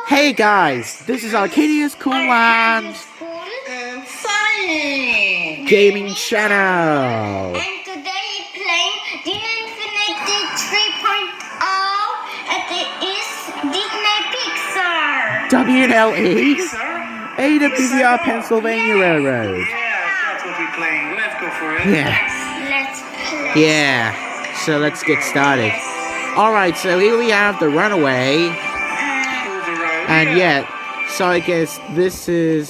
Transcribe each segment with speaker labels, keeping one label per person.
Speaker 1: Hey guys, this is Arcadia's Cool and
Speaker 2: Funny
Speaker 1: Gaming Channel.
Speaker 2: And today playing Infinity 3.0 at the East Disney Pixar.
Speaker 1: W&LE, AWVR Pennsylvania Railroad.
Speaker 3: Yeah, that's what we're playing. Let's go for it.
Speaker 1: Yeah,
Speaker 2: Let's play.
Speaker 1: yeah. So let's get started. Alright, so here we have the Runaway. And yet, so I guess this is...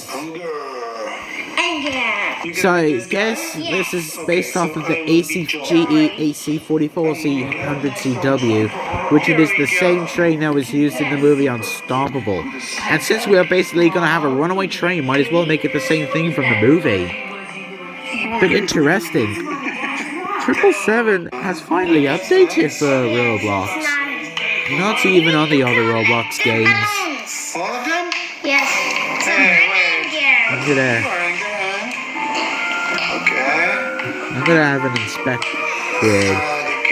Speaker 1: So I guess this is based off of the ACGE AC44C 100CW, which it is the same train that was used in the movie Unstoppable. And since we are basically going to have a runaway train, might as well make it the same thing from the movie. But interesting. 777 has finally updated for Roblox. Not even on the other Roblox games.
Speaker 3: All of them?
Speaker 2: Yes.
Speaker 1: I'm gonna have an inspection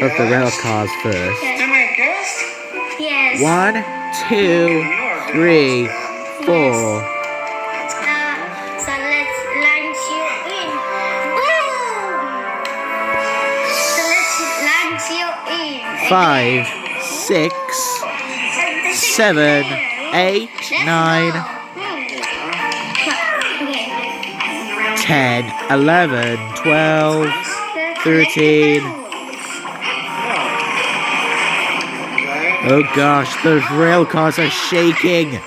Speaker 1: of the rail cars first.
Speaker 3: Am I guessed?
Speaker 2: Yes.
Speaker 1: 1, 2, 3, 4.
Speaker 2: So let's launch you in. Boom! So let's launch you in.
Speaker 1: 5, 6, 7, 8, 9, 10, 11, 12, 13. Oh gosh, those rail cars are shaking.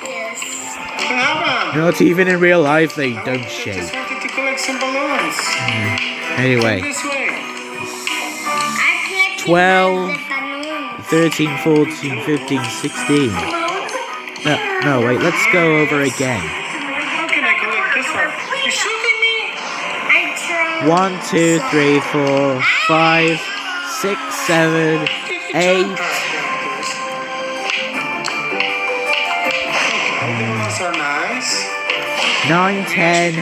Speaker 1: Not even in real life they don't shake.
Speaker 3: Just wanted to collect some balloons.
Speaker 1: Anyway,
Speaker 3: This way.
Speaker 1: 12, 13, 14, 15, 16. No, wait, let's go over again.
Speaker 3: How can I collect this one? You're shooting me?
Speaker 1: 1, 2, 3, 4, 5, 6, 7, 8.
Speaker 3: Those are nice.
Speaker 1: 9, 10,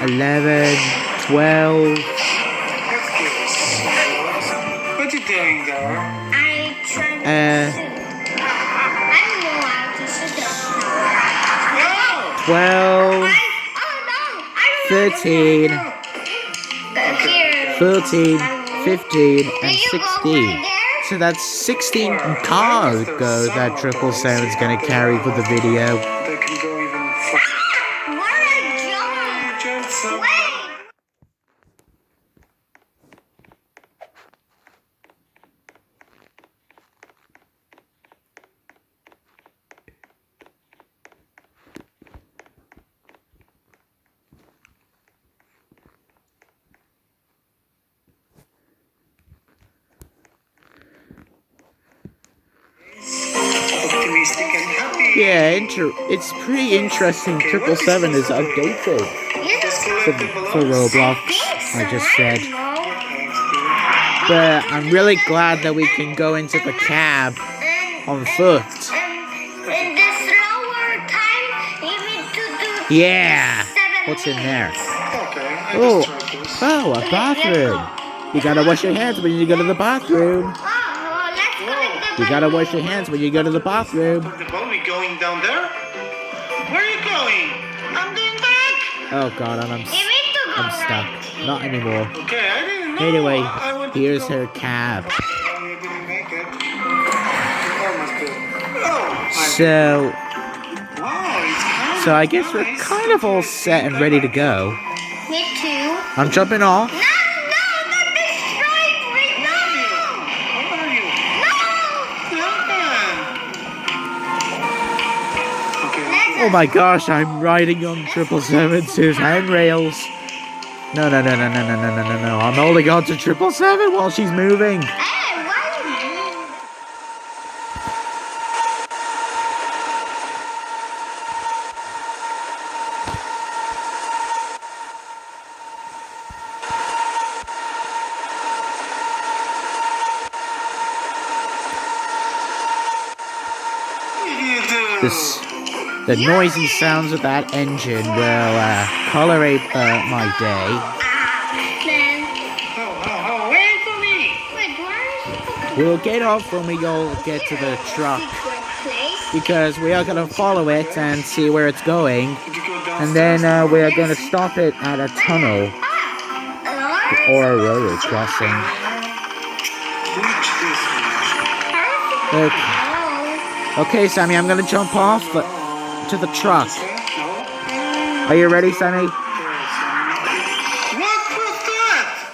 Speaker 1: 11, 12.
Speaker 3: What are you doing there?
Speaker 2: I know how to shoot them.
Speaker 1: 12, 13, 14, 15, and 16. So that's 16 cargo that 777 is going to carry for the video.
Speaker 3: They can go even further. Jump some. Optimistic and happy.
Speaker 1: Yeah, it's pretty interesting. 777 is updated for Roblox, I just said. But I'm really glad that we can go into the cab on foot.
Speaker 2: In the slower time, you need to do
Speaker 1: Yeah! What's in there?
Speaker 3: Okay, I
Speaker 1: Oh,
Speaker 3: just tried this.
Speaker 1: a bathroom. You gotta wash your hands when you go to the bathroom.
Speaker 2: let's collect the
Speaker 1: You gotta wash your hands when you go to the bathroom.
Speaker 3: The boat, we going down there? Where are you going? I'm going back.
Speaker 1: Oh god,
Speaker 2: You need to go
Speaker 1: I'm stuck. Not anymore.
Speaker 3: Okay, I didn't know.
Speaker 1: Anyway,
Speaker 3: I wanted to
Speaker 1: here's
Speaker 3: go.
Speaker 1: her cab.
Speaker 3: Oh, you didn't make it. Almost did. Oh,
Speaker 1: So,
Speaker 3: wow, it's kind of
Speaker 1: so I guess we're
Speaker 3: nice.
Speaker 1: kind of all set and ready to go.
Speaker 2: Me too.
Speaker 1: I'm jumping off.
Speaker 2: No, don't destroy me. No.
Speaker 3: How are you? Okay.
Speaker 1: Oh my gosh, I'm riding on 777's handrails. No. I'm holding on to 777 while she's moving.
Speaker 2: Hey, why you?
Speaker 1: The noisy sounds of that engine will colorate my day.
Speaker 2: Then,
Speaker 3: Wait for me.
Speaker 2: wait, where is
Speaker 1: We'll get off when we go get to the truck.
Speaker 2: secret place?
Speaker 1: because we are gonna follow it and see where it's going,
Speaker 3: Did you go
Speaker 1: and
Speaker 3: downstairs?
Speaker 1: then we are gonna stop it at a tunnel or a railroad crossing.
Speaker 3: Reach this one.
Speaker 1: Okay, Sammy, I'm gonna jump off to the truck.
Speaker 3: No?
Speaker 1: Are you ready, Sammy?
Speaker 3: What was that?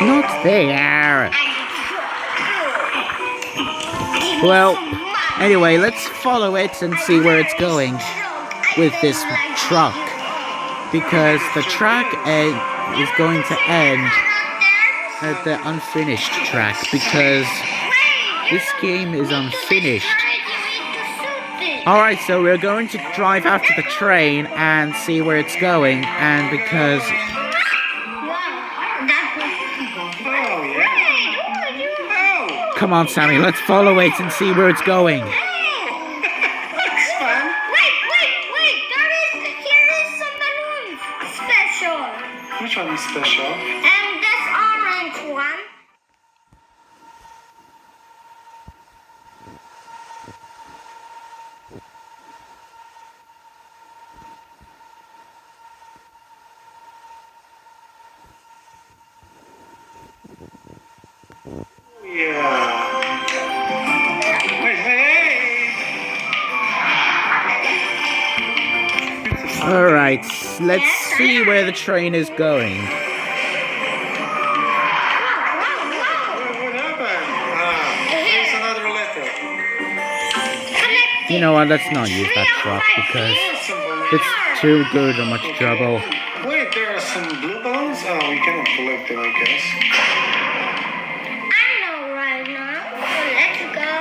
Speaker 1: Not there. Well, anyway, let's follow it and see where it's going with this truck. Because the track is going to end at the unfinished track. Because this game is unfinished. Alright, so we're going to drive after the train and see where it's going. And because...
Speaker 3: Oh, yeah. Oh,
Speaker 1: Come on, Sammy, let's follow it and see where it's going.
Speaker 3: that's fun.
Speaker 2: Wait! Here is some balloons. Special.
Speaker 3: Which one is special?
Speaker 2: And this orange one.
Speaker 3: Yeah. Hey!
Speaker 1: Alright, let's see where the train is going.
Speaker 3: What happened? Here's another letter.
Speaker 1: You know what, let's not use that truck because it's too good or much trouble.
Speaker 3: Wait, there are some blue balloons? Oh, we cannot collect them, I guess.
Speaker 2: I know right now. Let's go.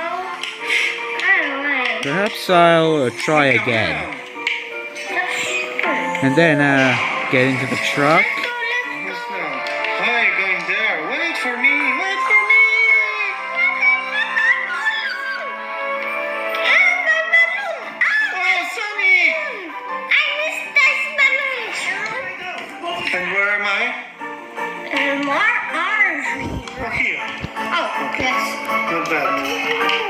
Speaker 2: Alright.
Speaker 1: Perhaps I'll try again. And then, get into the truck.
Speaker 3: Yes, no. Hi, going there. Wait for me. Wait for me. Oh, Sammy.
Speaker 2: I missed this balloon.
Speaker 3: And where am I?
Speaker 2: More orange.
Speaker 3: Oh, here.
Speaker 2: Oh, yes.
Speaker 3: Not bad.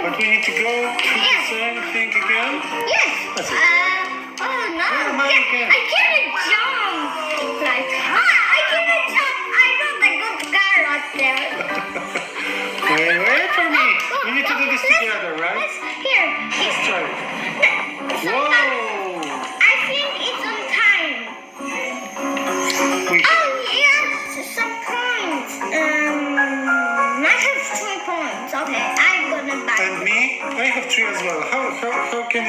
Speaker 3: But we need to go through the same thing again.
Speaker 2: Yes.
Speaker 3: That's it.
Speaker 2: Oh no.
Speaker 3: Where am I again?
Speaker 2: I can't jump. Like, I can't jump. I know the good guy right there.
Speaker 3: Wait for me. We need to do this together, right?
Speaker 2: Here.
Speaker 3: Let's try it.
Speaker 2: Whoa.
Speaker 3: Whoa.
Speaker 2: I think it's on time.
Speaker 3: We-
Speaker 2: Oh, yes, some points. I have 3 points. Okay, I'm gonna buy.
Speaker 3: And me? I have 3 as well. How can I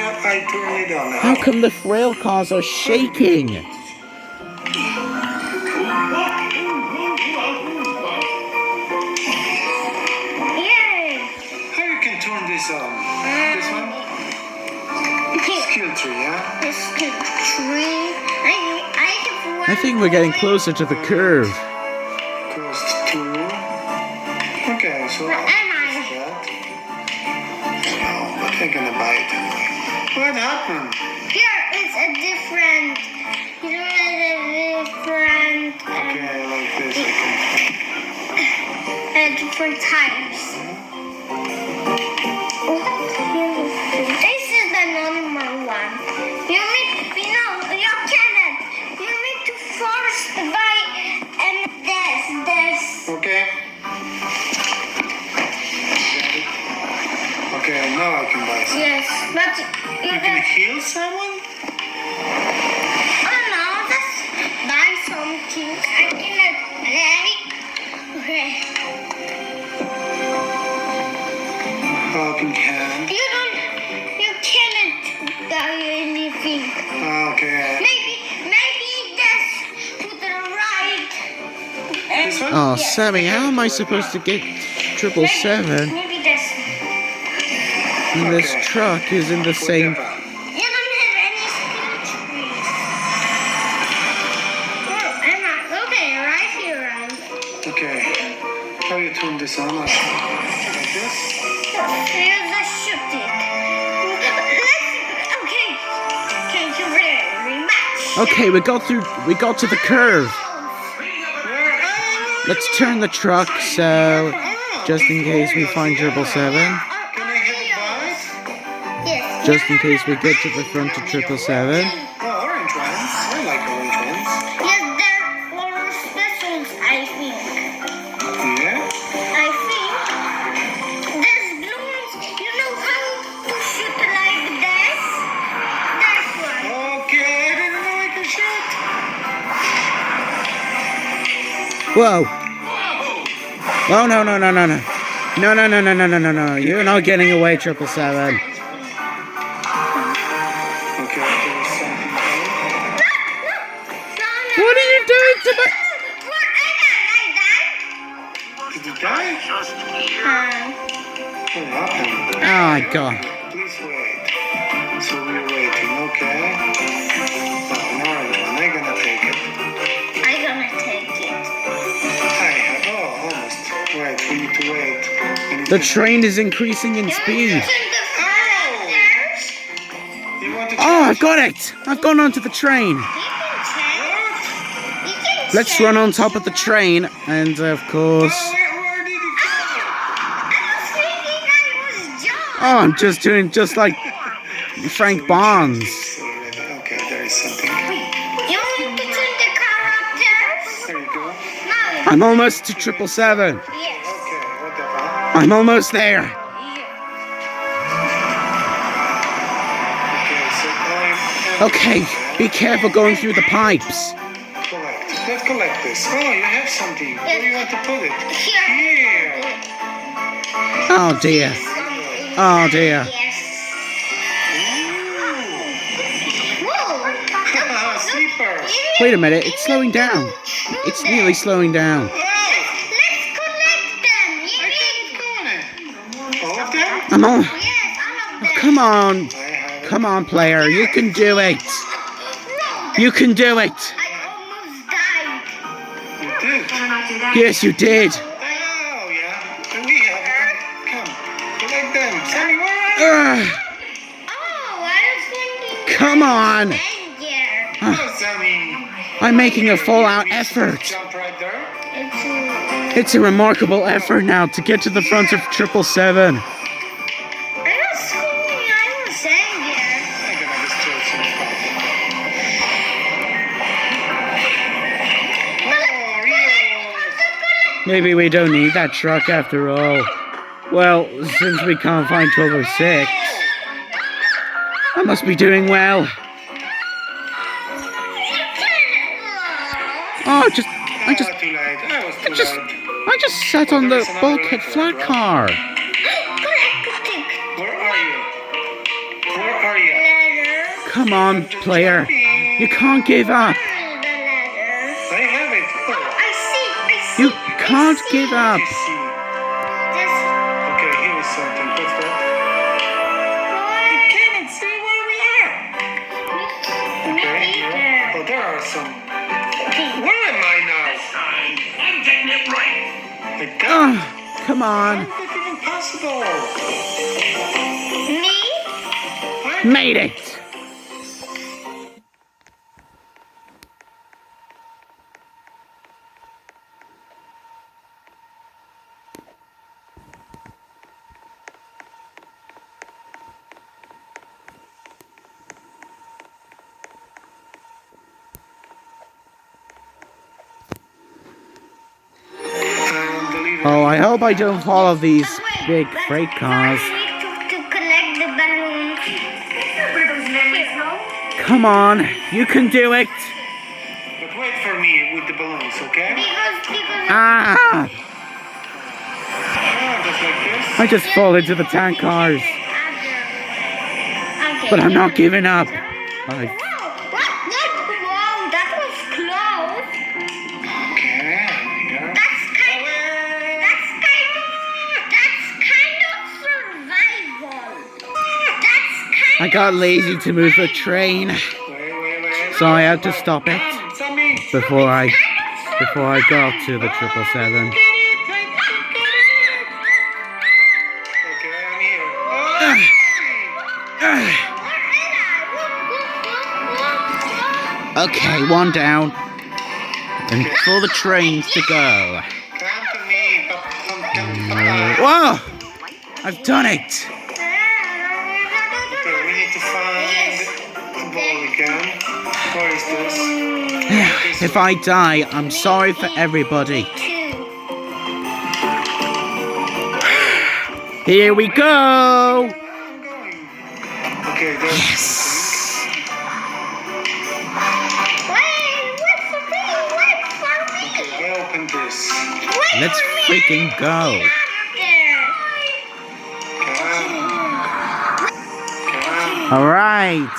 Speaker 3: turn it on?
Speaker 1: How come the rail cars are shaking?
Speaker 2: Yay!
Speaker 3: How you can turn this on? This one? Skill tree, yeah?
Speaker 2: This is 3. I have one.
Speaker 1: I think we're getting closer to the curve.
Speaker 3: Cost 2. Okay, so
Speaker 2: But am I?
Speaker 3: that. No, but I'm gonna buy it anyway. What happened?
Speaker 2: Here is a different. Here is a different.
Speaker 3: Okay, like this I can.
Speaker 2: Different types. This is the normal one. You cannot. You need to first buy this.
Speaker 3: Okay. Okay, now I can buy some.
Speaker 2: Yes, but you
Speaker 3: You can heal someone?
Speaker 2: Oh no, just buy something. I cannot. Okay.
Speaker 3: Helping hand.
Speaker 2: You cannot buy anything.
Speaker 3: Okay.
Speaker 2: Maybe this to the right.
Speaker 3: This one?
Speaker 1: Oh, Sammy, how am I supposed to get 777?
Speaker 2: Maybe this.
Speaker 1: And this truck is in the same...
Speaker 3: Whatever.
Speaker 2: You don't have any skill trees. Oh, Emma. Okay, right here.
Speaker 3: Okay. How you turn this on? Like this?
Speaker 2: Here's the shoot it. Okay. Thank you very much.
Speaker 1: Okay, we got to the curve. Let's turn the truck, so just in case we find 777.
Speaker 3: Can I have a bite?
Speaker 2: Yes.
Speaker 1: Just in case we get to the front of 777.
Speaker 3: Oh, orange ones. I like orange ones.
Speaker 2: Yes, they're more specials, I think.
Speaker 3: Yeah?
Speaker 2: I think there's blue ones. You know how to shoot like this? That's one.
Speaker 3: Okay, I didn't know I could shoot.
Speaker 1: Whoa! Oh no no no no no! No no no no no no no no! You're not getting away, 777.
Speaker 3: Okay, there's something here.
Speaker 1: What are you doing to my?
Speaker 3: Did you die? What happened?
Speaker 1: Oh my god!
Speaker 3: Please wait. So we're waiting, okay? Oh, now I'm gonna take it.
Speaker 2: I'm gonna take it.
Speaker 3: Almost. Wait, we need to wait.
Speaker 1: The train is increasing in speed.
Speaker 3: You want to
Speaker 1: Oh, I've got it! I've gone onto the train. Let's run on top of the train, and of course.
Speaker 3: Where did it
Speaker 1: Oh, I'm just doing just like Frank Barnes.
Speaker 3: go? Okay, there is something.
Speaker 2: You want to turn the car up there?
Speaker 3: There you go.
Speaker 2: No.
Speaker 1: I'm almost to 777.
Speaker 2: Yes.
Speaker 3: Okay, whatever.
Speaker 1: I'm almost there.
Speaker 3: Okay, so I'm...
Speaker 1: Okay, be careful going through the pipes.
Speaker 3: Collect. Let's collect this. Oh, you have something. Where do you want to put it?
Speaker 2: Here.
Speaker 3: Here.
Speaker 1: Oh dear. Oh dear.
Speaker 2: Yes. Whoa.
Speaker 3: Sleeper.
Speaker 1: Wait a minute, it's slowing down. It's nearly slowing down.
Speaker 2: Let's collect them.
Speaker 3: All of them?
Speaker 1: I'm on.
Speaker 2: Yes, all of them.
Speaker 1: Come on.
Speaker 3: I have it.
Speaker 1: Come on, player. You can do it.
Speaker 2: No,
Speaker 1: You can do it.
Speaker 2: I almost died.
Speaker 3: You did.
Speaker 1: Yes, you did.
Speaker 3: Oh, yeah. And we have it. Come. Collect them. Sammy, where are you?
Speaker 1: Ugh,
Speaker 2: Oh, I was thinking.
Speaker 1: come on.
Speaker 2: Danger.
Speaker 3: Oh, Sammy.
Speaker 1: I'm making a full-out effort.
Speaker 3: Jump right there.
Speaker 1: It's a remarkable effort now to get to the front of 777.
Speaker 2: I was thinking I was danger.
Speaker 3: I'm gonna destroy some stuff. Oh, Rio.
Speaker 1: Maybe we don't need that truck after all. Well, since we can't find 1206, I must be doing well. Oh, I just
Speaker 3: Too late. I was too late.
Speaker 1: I just sat on the bulkhead flat car.
Speaker 3: Where are you? Where are you?
Speaker 2: Letter.
Speaker 1: Come on, player. You can't give up.
Speaker 2: The letter.
Speaker 3: I have it. Oh,
Speaker 2: I see.
Speaker 1: You can't give up.
Speaker 3: you see.
Speaker 2: This.
Speaker 3: Okay, here is something. What's that? I cannot see where we are. Okay, here. Oh, there are some. Where am I now? I'm getting it right. I got it.
Speaker 1: Oh, come on.
Speaker 3: How is that even possible?
Speaker 2: Me?
Speaker 1: Made it. Oh, I hope I don't follow these big freight cars.
Speaker 2: To collect the balloons.
Speaker 1: Come on, you can do it.
Speaker 3: But wait for me with the balloons, okay?
Speaker 2: Because
Speaker 1: Ah,
Speaker 3: Ah, just like this.
Speaker 1: I just fall into the tank cars.
Speaker 2: Okay.
Speaker 1: But I'm not giving up. I
Speaker 2: Whoa, that was close.
Speaker 3: Okay, here.
Speaker 2: That's kind of survival.
Speaker 1: I got lazy to move the train,
Speaker 3: Wait.
Speaker 1: so I had to stop it
Speaker 3: Sammy.
Speaker 1: before I before I got to the 777.
Speaker 3: Okay, I'm here.
Speaker 1: Okay, one down. And for the trains to go.
Speaker 3: Come to me.
Speaker 1: Whoa! I've done it!
Speaker 3: Okay, we need to find the ball again. Where is this?
Speaker 1: If I die, I'm sorry for everybody. Here we go!
Speaker 3: I'm going. Okay, there's
Speaker 1: Yes!
Speaker 3: I opened this.
Speaker 1: Let's freaking go!
Speaker 3: Come.
Speaker 1: Alright!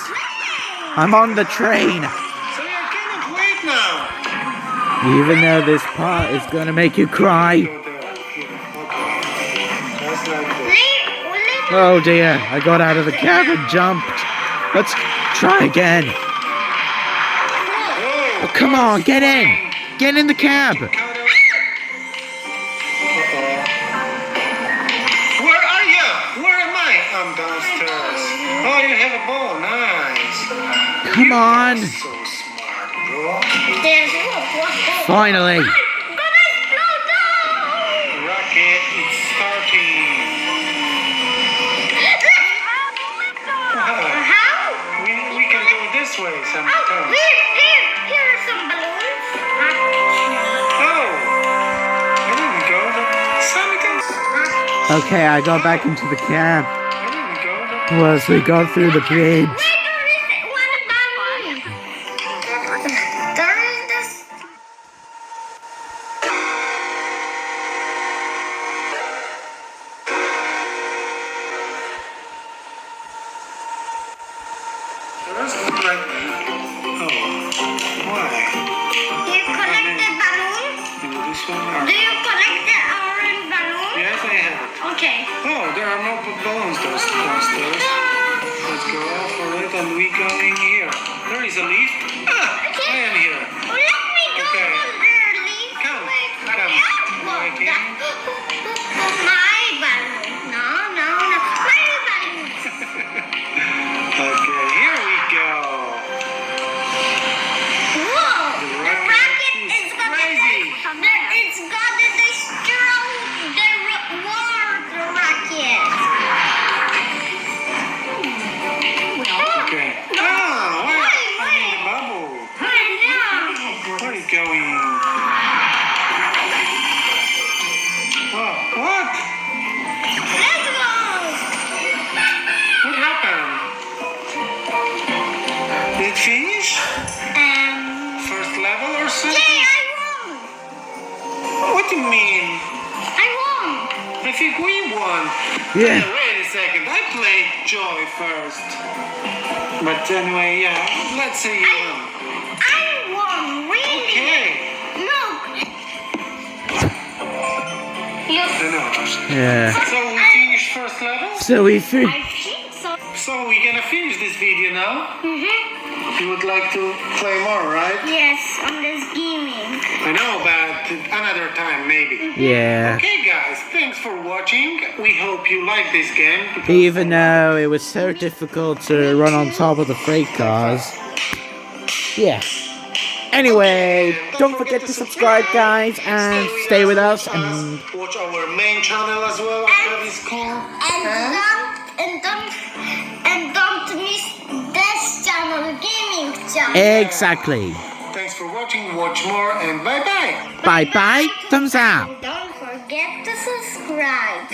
Speaker 1: I'm on the train!
Speaker 3: So I cannot wait now.
Speaker 1: Even though this part is gonna make you cry.
Speaker 3: Go there. Here. Okay. Just like this.
Speaker 1: Oh dear, I got out of the cab and jumped. Let's try again.
Speaker 3: Whoa.
Speaker 1: Oh, come on, get in! Get in the cab!
Speaker 3: Where are you? Where am I? I'm downstairs. Oh, you have a ball. Nice.
Speaker 1: Come on!
Speaker 3: So smart, bro.
Speaker 1: Finally!
Speaker 3: Rocket, it's starting. We can go this way sometimes.
Speaker 2: Here are some balloons.
Speaker 3: Oh, I didn't go. Sometimes.
Speaker 1: Okay, I got back into the cab.
Speaker 3: I didn't go.
Speaker 1: Plus, we got through the bridge.
Speaker 3: First, like, oh, why?
Speaker 2: You collect the balloon?
Speaker 3: Maybe this one?
Speaker 2: Do you collect the orange balloon?
Speaker 3: Yes, I have it.
Speaker 2: Okay.
Speaker 3: Oh, there are no balloons downstairs. Let's go for it, and we go in here. There is a lift. Ah, I am here.
Speaker 2: Let me go
Speaker 3: Okay.
Speaker 2: under leaf.
Speaker 3: Come,
Speaker 2: Wait,
Speaker 3: come. Right in.
Speaker 2: My balloon. No. My balloon.
Speaker 3: Okay, here we go.
Speaker 2: Whoa.
Speaker 3: The
Speaker 2: The
Speaker 3: rocket
Speaker 2: rocket
Speaker 3: is
Speaker 2: is got
Speaker 3: crazy.
Speaker 2: It's got the water rocket.
Speaker 3: Okay. Ah, where? I'm in the bubble. Where are you going? What?
Speaker 2: Let's go.
Speaker 3: What happened? Did it finish? First level or something?
Speaker 2: Yay, I won.
Speaker 3: What do you mean?
Speaker 2: I won.
Speaker 3: I think we won.
Speaker 1: Yeah.
Speaker 3: Wait a second. I played Joy first. But anyway, yeah. Let's see you won.
Speaker 2: I won. Really?
Speaker 3: Okay.
Speaker 2: Look.
Speaker 3: I know.
Speaker 1: Yeah.
Speaker 3: So we finished first level?
Speaker 1: So we free.
Speaker 2: I think so.
Speaker 3: So we're gonna finish this video now. You would like to play more, right?
Speaker 2: Yes, on this gaming.
Speaker 3: I know, but another time maybe.
Speaker 1: Yeah.
Speaker 3: Okay guys, thanks for watching. We hope you like this game.
Speaker 1: Even though it was so difficult to run on top of the freight cars. Yeah. Anyway, don't forget to subscribe, guys, and stay with us. And
Speaker 3: watch our main channel as well. That is cool.
Speaker 2: And don't miss this channel, gaming channel.
Speaker 1: exactly.
Speaker 3: Thanks for watching. Watch more and bye bye.
Speaker 1: Bye bye. Thumbs up.
Speaker 2: Don't forget to subscribe.